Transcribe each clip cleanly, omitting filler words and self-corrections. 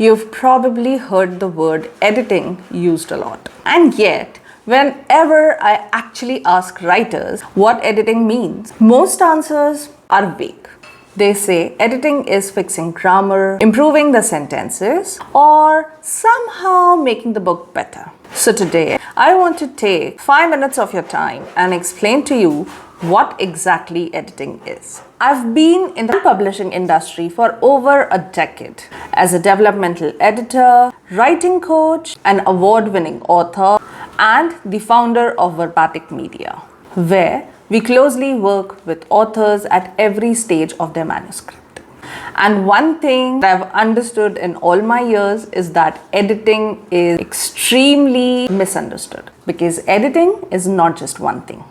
you've probably heard the word editing used a lot. And yet, whenever I actually ask writers what editing means, most answers are vague. They say editing is fixing grammar, improving the sentences, or somehow making the book better. So today, I want to take 5 minutes of your time and explain to you what exactly editing is. I've been in the publishing industry for over a decade as a developmental editor, writing coach, an award-winning author, and the founder of Verbatik Media, where we closely work with authors at every stage of their manuscript. And one thing that I've understood in all my years is that editing is extremely misunderstood, because editing is not just one thing.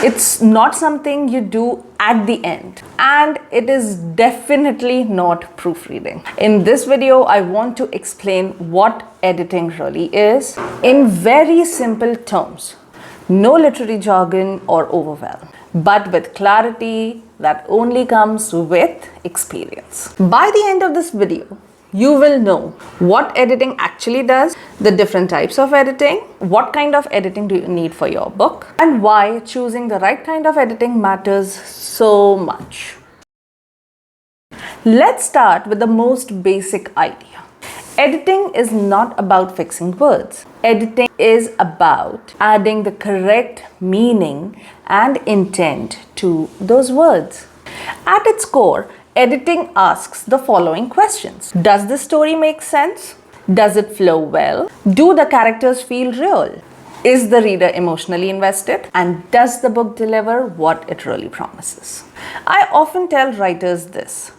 It's not something you do at the end, and it is definitely not proofreading. In this video, I want to explain what editing really is in very simple terms. No literary jargon or overwhelm, but with clarity that only comes with experience. By the end of this video, you will know what editing actually does, the different types of editing, what kind of editing do you need for your book, and why choosing the right kind of editing matters so much. Let's start with the most basic idea. Editing is not about fixing words. Editing is about adding the correct meaning and intent to those words. At its core, editing asks the following questions. Does the story make sense? Does it flow well? Do the characters feel real? Is the reader emotionally invested? And does the book deliver what it really promises? I often tell writers this.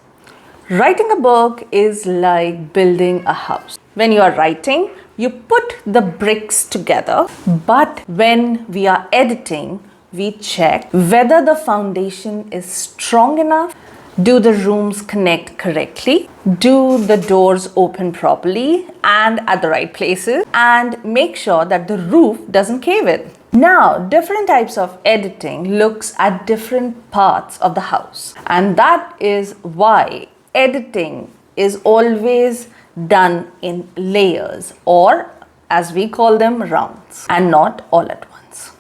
Writing a book is like building a house. When you are writing, you put the bricks together, but when we are editing, we check whether the foundation is strong enough. Do the rooms connect correctly? Do the doors open properly and at the right places? And make sure that the roof doesn't cave in. Now, different types of editing looks at different parts of the house. And that is why editing is always done in layers, or as we call them, rounds, and not all at once.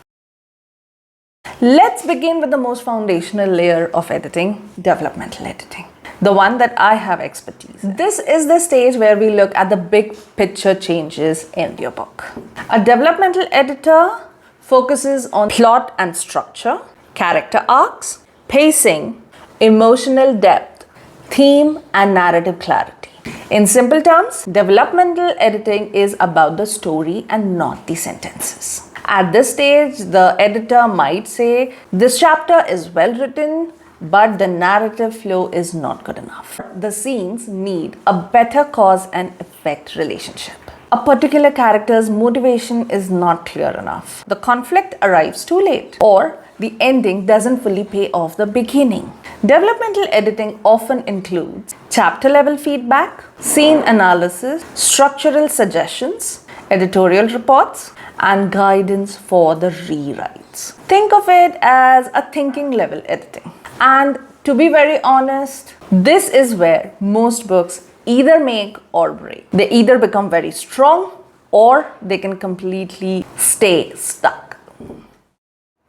Let's begin with the most foundational layer of editing, developmental editing, the one that I have expertise in. This is the stage where we look at the big picture changes in your book. A developmental editor focuses on plot and structure, character arcs, pacing, emotional depth, theme, and narrative clarity. In simple terms, developmental editing is about the story and not the sentences. At this stage, the editor might say, this chapter is well written, but the narrative flow is not good enough. The scenes need a better cause and effect relationship. A particular character's motivation is not clear enough. The conflict arrives too late, or the ending doesn't fully pay off the beginning. Developmental editing often includes chapter level feedback, scene analysis, structural suggestions, editorial reports, and guidance for the rewrites. Think of it as a thinking level editing. And to be very honest, this is where most books either make or break. They either become very strong or they can completely stay stuck.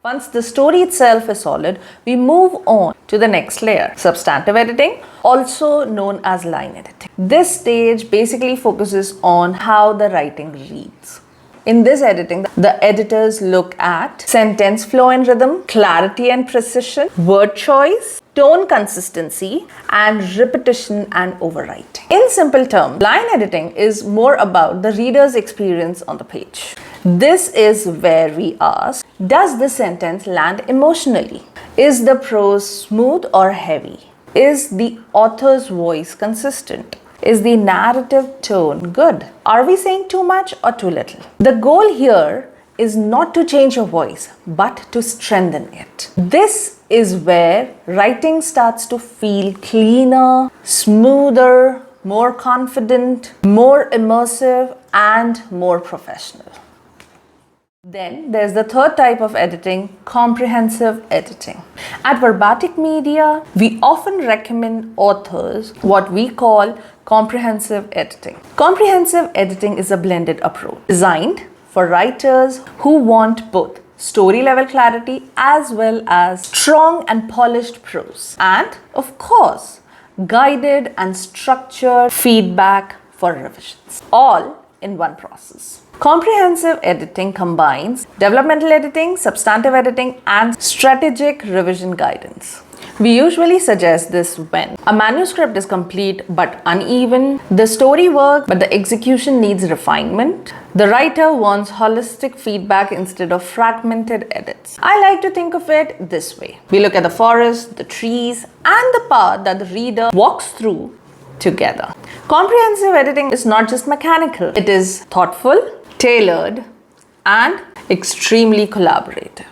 Once the story itself is solid, we move on to the next layer, substantive editing, also known as line editing. This stage basically focuses on how the writing reads. In this editing, the editors look at sentence flow and rhythm, clarity and precision, word choice, tone consistency, and repetition and overwriting. In simple terms, line editing is more about the reader's experience on the page. This is where we ask, does the sentence land emotionally? Is the prose smooth or heavy? Is the author's voice consistent? Is the narrative tone good? Are we saying too much or too little? The goal here is not to change your voice, but to strengthen it. This is where writing starts to feel cleaner, smoother, more confident, more immersive, and more professional. Then there's the third type of editing, comprehensive editing. At Verbatik Media, we often recommend authors what we call comprehensive editing. Comprehensive editing is a blended approach designed for writers who want both story level clarity as well as strong and polished prose, and of course guided and structured feedback for revisions, all in one process. Comprehensive editing combines developmental editing, substantive editing, and strategic revision guidance. We usually suggest this when a manuscript is complete but uneven, the story works but the execution needs refinement, the writer wants holistic feedback instead of fragmented edits. I like to think of it this way. We look at the forest, the trees, and the path that the reader walks through together. Comprehensive editing is not just mechanical, it is thoughtful, tailored, and extremely collaborative.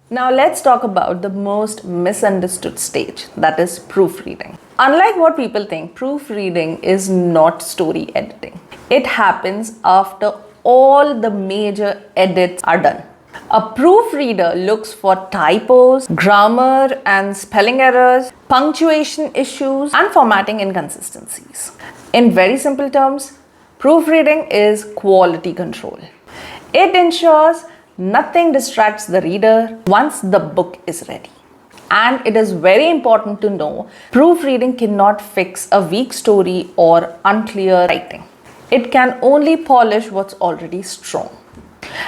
Now let's talk about the most misunderstood stage, that is proofreading. Unlike what people think, proofreading is not story editing. It happens after all the major edits are done. A proofreader looks for typos, grammar and spelling errors, punctuation issues, and formatting inconsistencies. In very simple terms, proofreading is quality control. It ensures nothing distracts the reader once the book is ready. And it is very important to know, proofreading cannot fix a weak story or unclear writing. It can only polish what's already strong.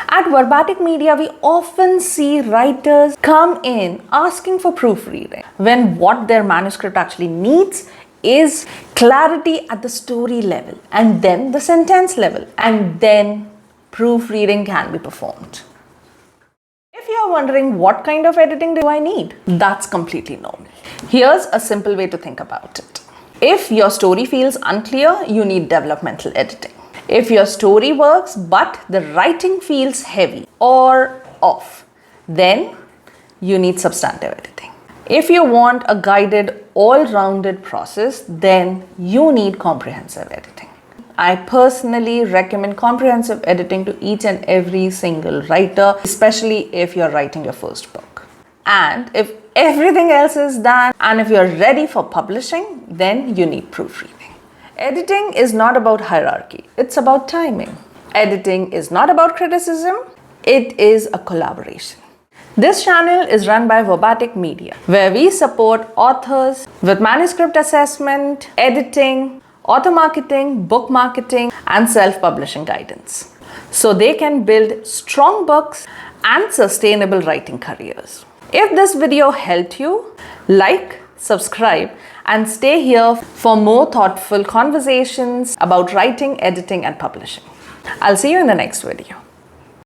At Verbatik Media, we often see writers come in asking for proofreading when what their manuscript actually needs is clarity at the story level and then the sentence level, and then proofreading can be performed. If you are wondering what kind of editing do I need, that's completely normal. Here's a simple way to think about it. If your story feels unclear, you need developmental editing. If your story works but the writing feels heavy or off, then you need substantive editing. If you want a guided, all-rounded process, then you need comprehensive editing. I personally recommend comprehensive editing to each and every single writer, especially if you're writing your first book. And if everything else is done and if you're ready for publishing, then you need proofreading. Editing is not about hierarchy, it's about timing. Editing is not about criticism, it is a collaboration. This channel is run by Verbatik Media, where we support authors with manuscript assessment, editing, author marketing, book marketing, and self-publishing guidance, so they can build strong books and sustainable writing careers. If this video helped you, like, subscribe, and stay here for more thoughtful conversations about writing, editing, and publishing. I'll see you in the next video.